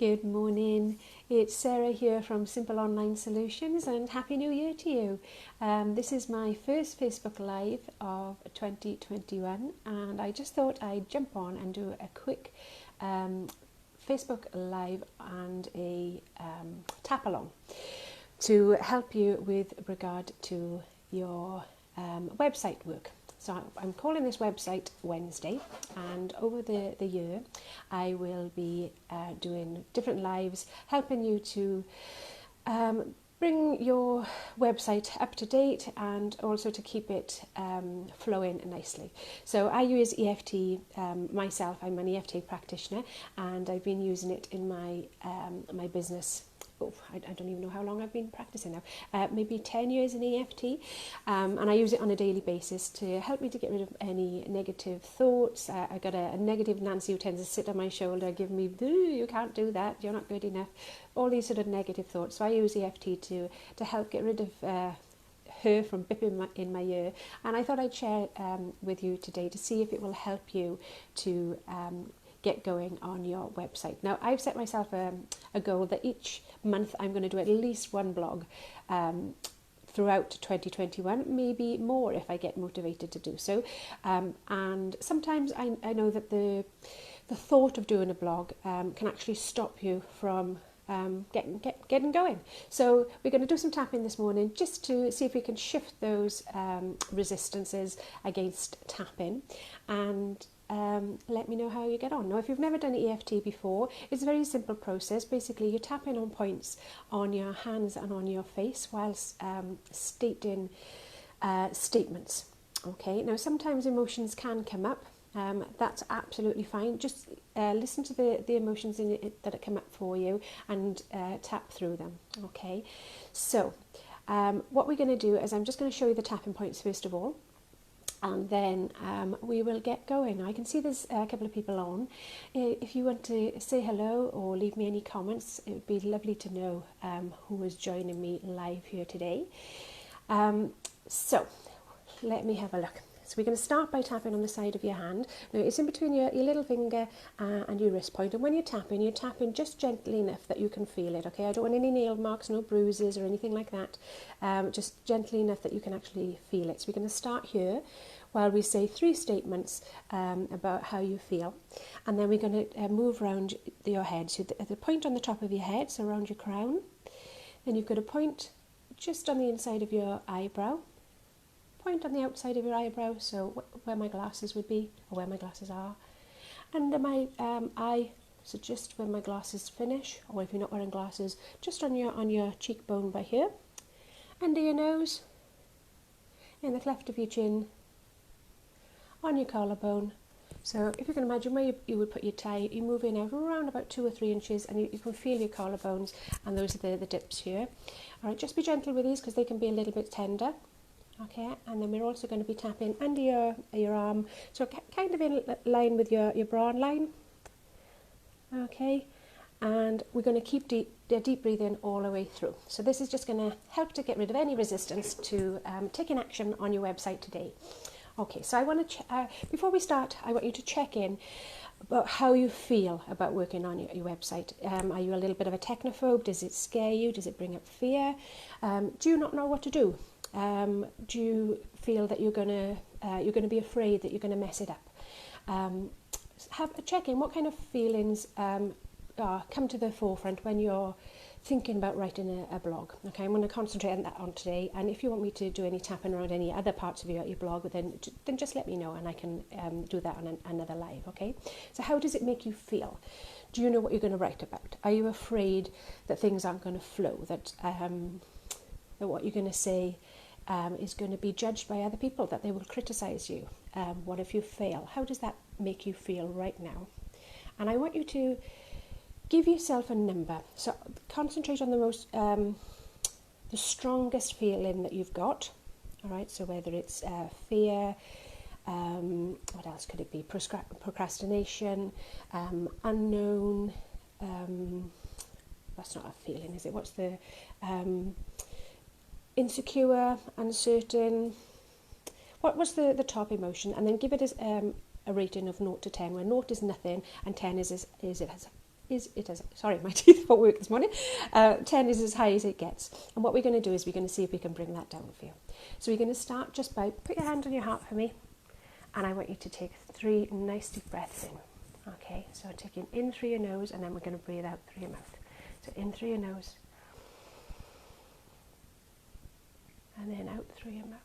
Good morning, it's Sarah here from Simple Online Solutions and Happy New Year to you. This is my first Facebook Live of 2021 and I just thought I'd jump on and do a quick Facebook Live and a tap along to help you with regard to your website work. So I'm calling this website Wednesday, and over the year I will be doing different lives helping you to bring your website up to date and also to keep it flowing nicely. So I use EFT myself. I'm an EFT practitioner and I've been using it in my my business. I don't even know how long I've been practicing now, maybe 10 years in EFT, and I use it on a daily basis to help me to get rid of any negative thoughts. I got a negative Nancy who tends to sit on my shoulder, give me, you can't do that, you're not good enough, all these sort of negative thoughts. So I use EFT to help get rid of her from bipping in my ear, and I thought I'd share with you today to see if it will help you to get going on your website. Now, I've set myself a goal that each month I'm going to do at least one blog throughout 2021, maybe more if I get motivated to do so. And sometimes I know that the thought of doing a blog can actually stop you from getting going. So we're going to do some tapping this morning just to see if we can shift those resistances against tapping, and let me know how you get on. Now, if you've never done EFT before, it's a very simple process. Basically, you're tapping on points on your hands and on your face whilst stating statements. Okay, now sometimes emotions can come up. That's absolutely fine. Just listen to the emotions in it that come up for you and tap through them. Okay, so what we're going to do is I'm just going to show you the tapping points first of all, and then we will get going. I can see there's a couple of people on. If you want to say hello or leave me any comments, it would be lovely to know who is joining me live here today. So let me have a look. So we're going to start by tapping on the side of your hand. Now it's in between your little finger and your wrist point, and when you're tapping just gently enough that you can feel it, okay? I don't want any nail marks, no bruises or anything like that, just gently enough that you can actually feel it. So we're going to start here while we say 3 statements about how you feel, and then we're going to move around your head. So the point on the top of your head, so around your crown, then you've got a point just on the inside of your eyebrow, point on the outside of your eyebrow, so where my glasses would be, or where my glasses are, under my eye, so just where my glasses finish, or if you're not wearing glasses, just on your cheekbone by here, under your nose, in the cleft of your chin, on your collarbone. So if you can imagine where you would put your tie, you move in around about 2 or 3 inches, and you can feel your collarbones, and those are the dips here. All right, just be gentle with these because they can be a little bit tender. Okay, and then we're also going to be tapping under your arm, so kind of in line with your bra line. Okay, and we're going to keep deep breathing all the way through. So this is just going to help to get rid of any resistance to taking action on your website today. Okay, so I want to before we start, I want you to check in about how you feel about working on your website. Are you a little bit of a technophobe? Does it scare you? Does it bring up fear? Do you not know what to do? Do you feel that you're going to be afraid that you're going to mess it up? Have a check in what kind of feelings come to the forefront when you're thinking about writing a blog. Okay, I'm going to concentrate on that on today, and if you want me to do any tapping around any other parts of your blog, then just let me know and I can do that on another live. Okay, so how does it make you feel? Do you know what you're going to write about? Are you afraid that things aren't going to flow, that what you're going to say is going to be judged by other people, that they will criticize you? What if you fail? How does that make you feel right now? And I want you to give yourself a number. So concentrate on the strongest feeling that you've got. All right, so whether it's fear, what else could it be? Procrastination, unknown. That's not a feeling, is it? What's the insecure, uncertain? What was the top emotion? And then give it as a rating of 0 to 10, where 0 is nothing and 10 is it has is it as, sorry, my teeth won't work this morning. 10 is as high as it gets. And what we're going to do is we're going to see if we can bring that down for you. So we're going to start just by, put your hand on your heart for me, and I want you to take 3 nice deep breaths in. Okay, so taking in through your nose, and then we're going to breathe out through your mouth. So in through your nose, and then out through your mouth.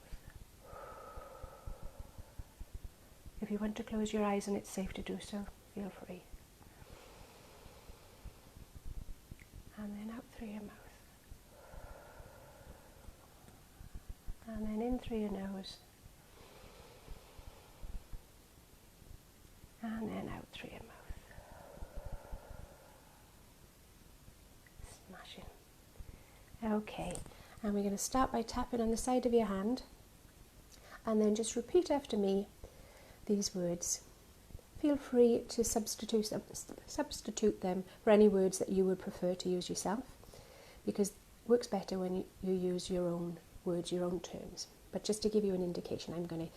If you want to close your eyes and it's safe to do so, feel free. And then out through your mouth. And then in through your nose. And then out through your mouth. Smashing. Okay, and we're going to start by tapping on the side of your hand, and then just repeat after me these words. Feel free to substitute them for any words that you would prefer to use yourself, because it works better when you use your own words, your own terms. But just to give you an indication, I'm going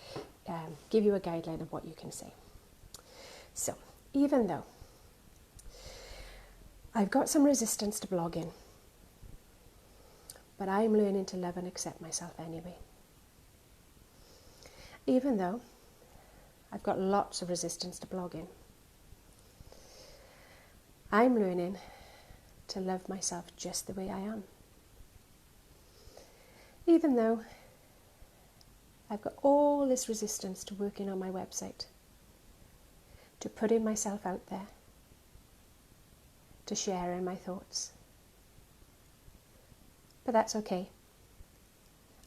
to give you a guideline of what you can say. So, even though I've got some resistance to blogging, but I'm learning to love and accept myself anyway. Even though I've got lots of resistance to blogging, I'm learning to love myself just the way I am. Even though I've got all this resistance to working on my website, to putting myself out there, to sharing my thoughts. But that's okay.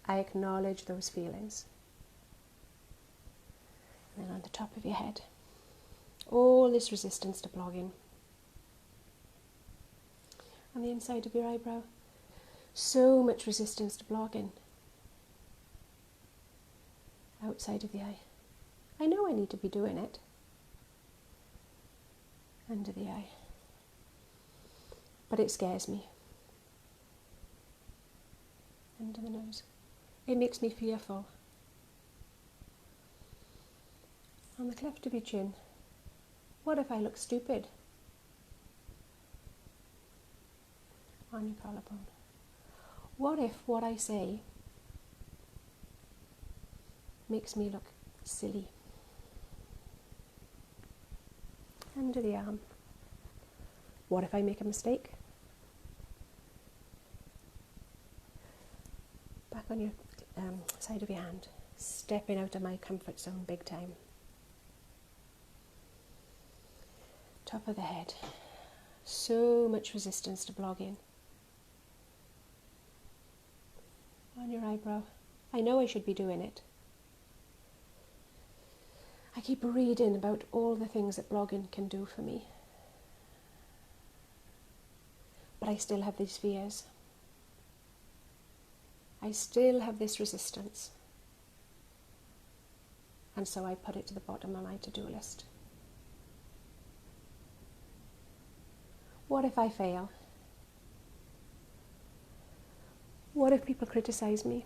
I acknowledge those feelings. And then on the top of your head, all this resistance to blogging. On the inside of your eyebrow, so much resistance to blogging. Outside of the eye, I know I need to be doing it. Under the eye, but it scares me. Under the nose, it makes me fearful. On the cleft of your chin, what if I look stupid? On your collarbone, what if what I say makes me look silly? Under the arm, what if I make a mistake? Back on your side of your hand, stepping out of my comfort zone big time. Top of the head, so much resistance to blogging. On your eyebrow, I know I should be doing it. I keep reading about all the things that blogging can do for me. But I still have these fears. I still have this resistance. And so I put it to the bottom of my to-do list. What if I fail? What if people criticize me?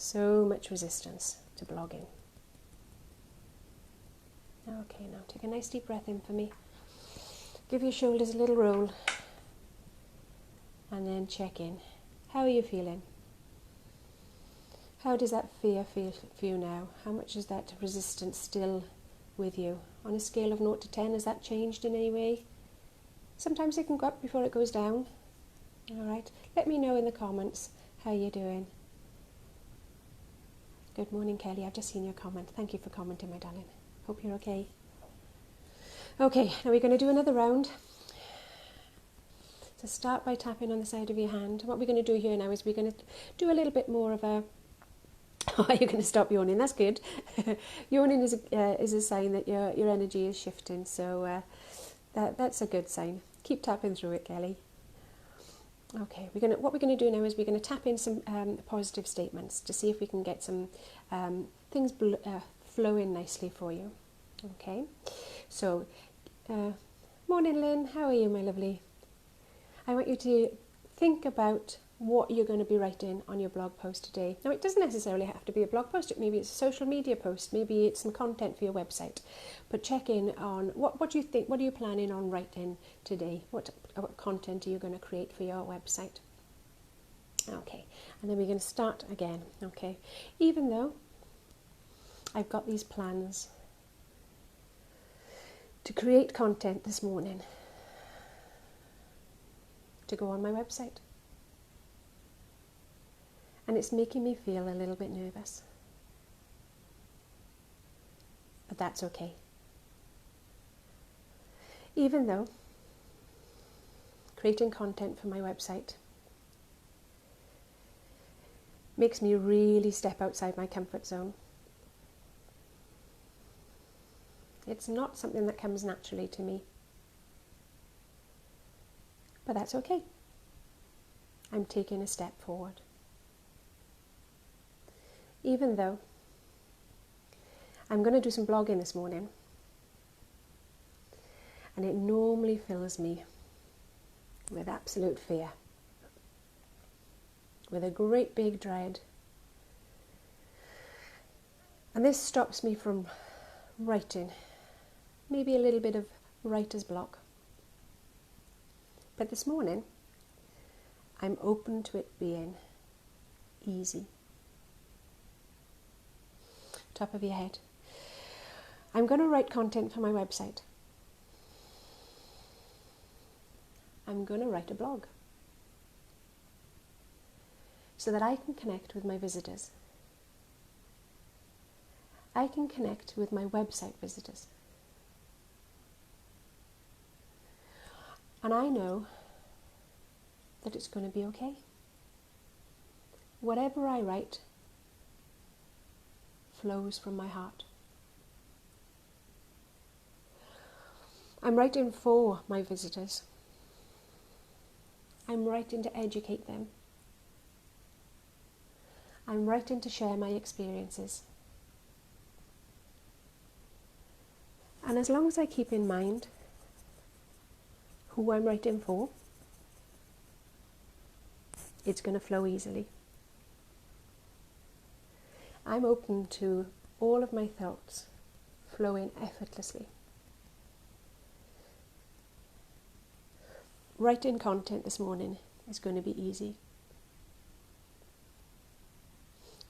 So much resistance to blogging. Okay, now take a nice deep breath in for me. Give your shoulders a little roll. And then check in. How are you feeling? How does that fear feel for you now? How much is that resistance still with you? On a scale of 0 to 10, has that changed in any way? Sometimes it can go up before it goes down. Alright, let me know in the comments how you're doing. Good morning, Kelly. I've just seen your comment. Thank you for commenting, my darling. Hope you're okay. Okay, now we're going to do another round. So start by tapping on the side of your hand. What we're going to do here now is we're going to do a little bit more of a... Oh, you're going to stop yawning. That's good. Yawning is a sign that your energy is shifting. So that's a good sign. Keep tapping through it, Kelly. Okay, what we're going to do now is we're going to tap in some positive statements to see if we can get some things flowing nicely for you. Okay, so morning, Lynn. How are you, my lovely? I want you to think about what you're going to be writing on your blog post today. Now, it doesn't necessarily have to be a blog post. Maybe it's a social media post. Maybe it's some content for your website. But check in on what do you think, what are you planning on writing today? What content are you going to create for your website? Okay, and then we're going to start again. Okay, even though I've got these plans to create content this morning to go on my website, and it's making me feel a little bit nervous. But that's okay. Even though creating content for my website makes me really step outside my comfort zone, it's not something that comes naturally to me. But that's okay. I'm taking a step forward. Even though I'm going to do some blogging this morning, and it normally fills me with absolute fear, with a great big dread. And this stops me from writing, maybe a little bit of writer's block. But this morning, I'm open to it being easy. Top of your head. I'm going to write content for my website. I'm going to write a blog so that I can connect with my visitors. I can connect with my website visitors. And I know that it's going to be okay. Whatever I write flows from my heart. I'm writing for my visitors. I'm writing to educate them. I'm writing to share my experiences. And as long as I keep in mind who I'm writing for, it's going to flow easily. I'm open to all of my thoughts flowing effortlessly. Writing content this morning is going to be easy.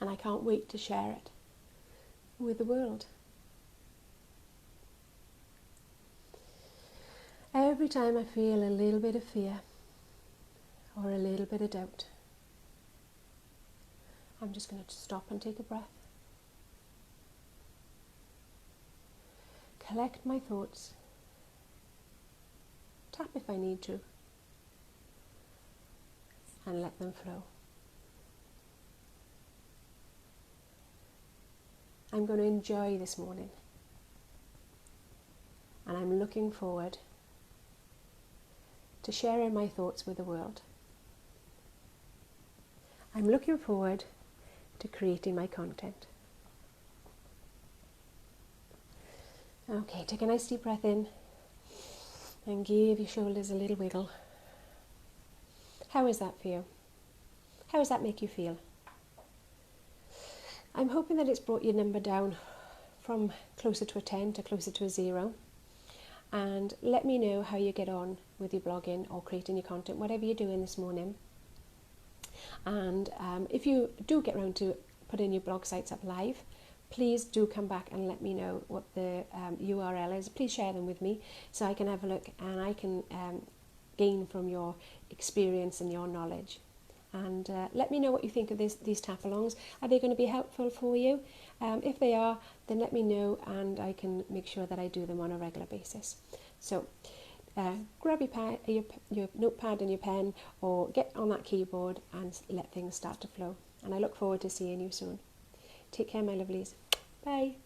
And I can't wait to share it with the world. Every time I feel a little bit of fear or a little bit of doubt, I'm just going to stop and take a breath. Collect my thoughts. Tap if I need to. And let them flow. I'm going to enjoy this morning. And I'm looking forward to sharing my thoughts with the world. I'm looking forward to creating my content. Okay, take a nice deep breath in and give your shoulders a little wiggle. How is that for you? How does that make you feel? I'm hoping that it's brought your number down from closer to a 10 to closer to a 0. And let me know how you get on with your blogging or creating your content, whatever you're doing this morning. And if you do get around to putting your blog sites up live, please do come back and let me know what the URL is. Please share them with me so I can have a look and I can gain from your experience and your knowledge. And let me know what you think of these tap-alongs. Are they going to be helpful for you? If they are, then let me know and I can make sure that I do them on a regular basis. So grab your notepad and your pen, or get on that keyboard and let things start to flow. And I look forward to seeing you soon. Take care, my lovelies. Bye.